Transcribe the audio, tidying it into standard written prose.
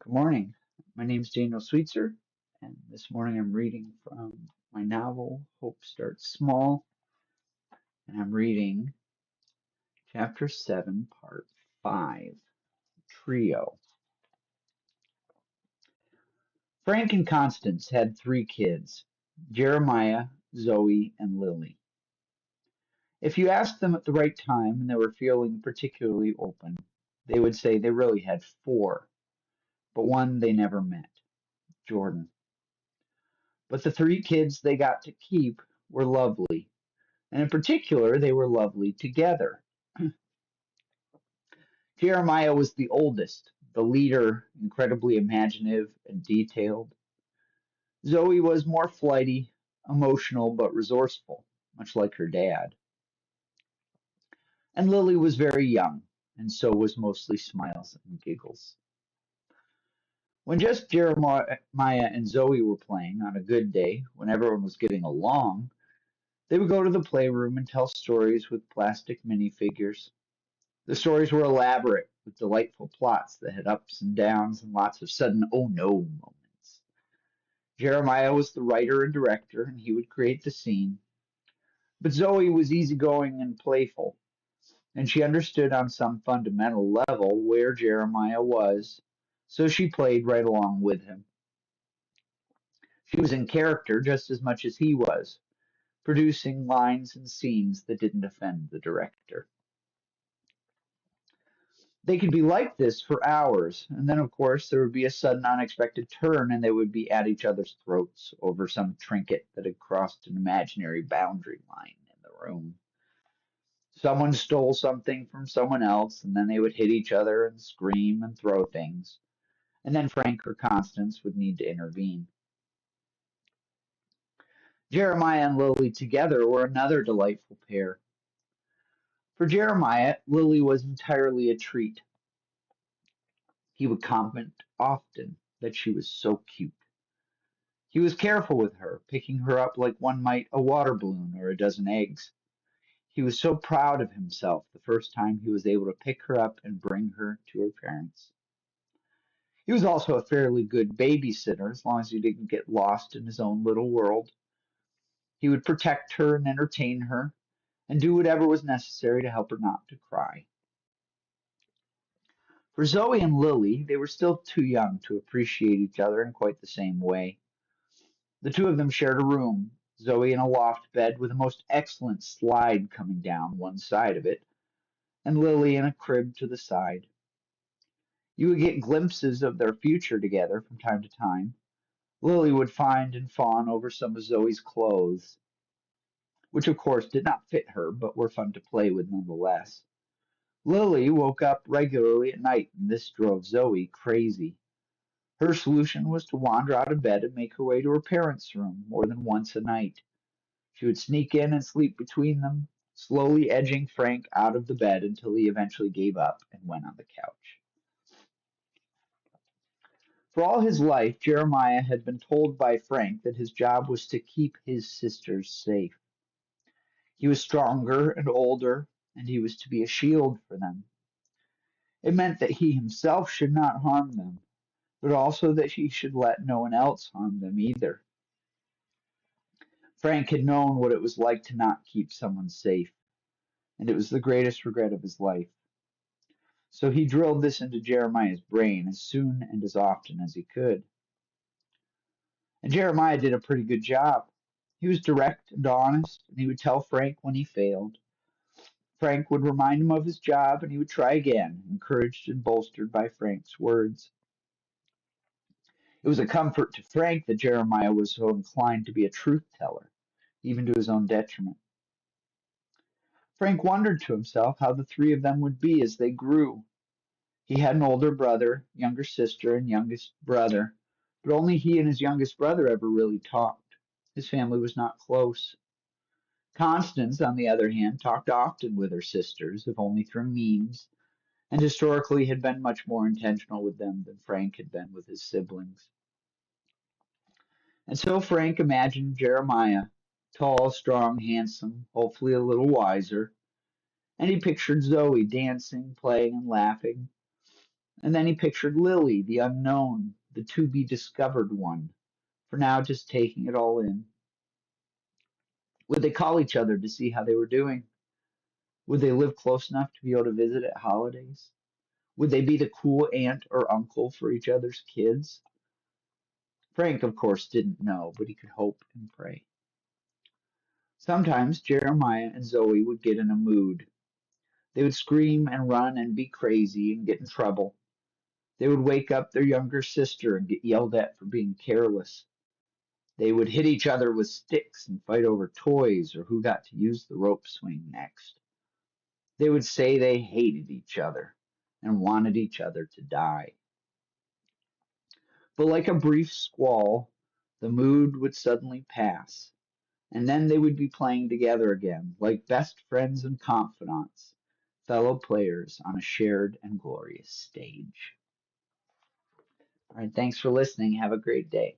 Good morning. My name is Daniel Sweetser, and this morning I'm reading from my novel Hope Starts Small, and I'm reading Chapter 7, Part 5, Trio. Frank and Constance had 3 kids, Jeremiah, Zoe, and Lily. If you asked them at the right time and they were feeling particularly open, they would say they really had 4, but one they never met, Jordan. But the 3 kids they got to keep were lovely, and in particular, they were lovely together. Jeremiah was the oldest, the leader, incredibly imaginative and detailed. Zoe was more flighty, emotional, but resourceful, much like her dad. And Lily was very young, and so was mostly smiles and giggles. When just Jeremiah and Zoe were playing on a good day, when everyone was getting along, they would go to the playroom and tell stories with plastic minifigures. The stories were elaborate, with delightful plots that had ups and downs and lots of sudden oh no moments. Jeremiah was the writer and director, and he would create the scene. But Zoe was easygoing and playful, and she understood on some fundamental level where Jeremiah was, so she played right along with him. She was in character just as much as he was, producing lines and scenes that didn't offend the director. They could be like this for hours, and then, of course, there would be a sudden unexpected turn, and they would be at each other's throats over some trinket that had crossed an imaginary boundary line in the room. Someone stole something from someone else, and then they would hit each other and scream and throw things, and then Frank or Constance would need to intervene. Jeremiah and Lily together were another delightful pair. For Jeremiah, Lily was entirely a treat. He would comment often that she was so cute. He was careful with her, picking her up like one might a water balloon or a dozen eggs. He was so proud of himself the first time he was able to pick her up and bring her to her parents. He was also a fairly good babysitter as long as he didn't get lost in his own little world. He would protect her and entertain her and do whatever was necessary to help her not to cry. For Zoe and Lily, they were still too young to appreciate each other in quite the same way. The two of them shared a room, Zoe in a loft bed with a most excellent slide coming down one side of it, and Lily in a crib to the side. You would get glimpses of their future together from time to time. Lily would find and fawn over some of Zoe's clothes, which of course did not fit her, but were fun to play with nonetheless. Lily woke up regularly at night, and this drove Zoe crazy. Her solution was to wander out of bed and make her way to her parents' room more than once a night. She would sneak in and sleep between them, slowly edging Frank out of the bed until he eventually gave up and went on the couch. For all his life, Jeremiah had been told by Frank that his job was to keep his sisters safe. He was stronger and older, and he was to be a shield for them. It meant that he himself should not harm them, but also that he should let no one else harm them either. Frank had known what it was like to not keep someone safe, and it was the greatest regret of his life. So he drilled this into Jeremiah's brain as soon and as often as he could. And Jeremiah did a pretty good job. He was direct and honest, and he would tell Frank when he failed. Frank would remind him of his job, and he would try again, encouraged and bolstered by Frank's words. It was a comfort to Frank that Jeremiah was so inclined to be a truth teller, even to his own detriment. Frank wondered to himself how the 3 of them would be as they grew. He had an older brother, younger sister, and youngest brother, but only he and his youngest brother ever really talked. His family was not close. Constance, on the other hand, talked often with her sisters, if only through memes, and historically had been much more intentional with them than Frank had been with his siblings. And so Frank imagined Jeremiah, tall, strong, handsome, hopefully a little wiser, and he pictured Zoe dancing, playing, and laughing. And then he pictured Lily, the unknown, the to-be-discovered one, for now just taking it all in. Would they call each other to see how they were doing? Would they live close enough to be able to visit at holidays? Would they be the cool aunt or uncle for each other's kids? Frank, of course, didn't know, but he could hope and pray. Sometimes Jeremiah and Zoe would get in a mood. They would scream and run and be crazy and get in trouble. They would wake up their younger sister and get yelled at for being careless. They would hit each other with sticks and fight over toys or who got to use the rope swing next. They would say they hated each other and wanted each other to die. But like a brief squall, the mood would suddenly pass, and then they would be playing together again, like best friends and confidants, fellow players on a shared and glorious stage. All right, thanks for listening. Have a great day.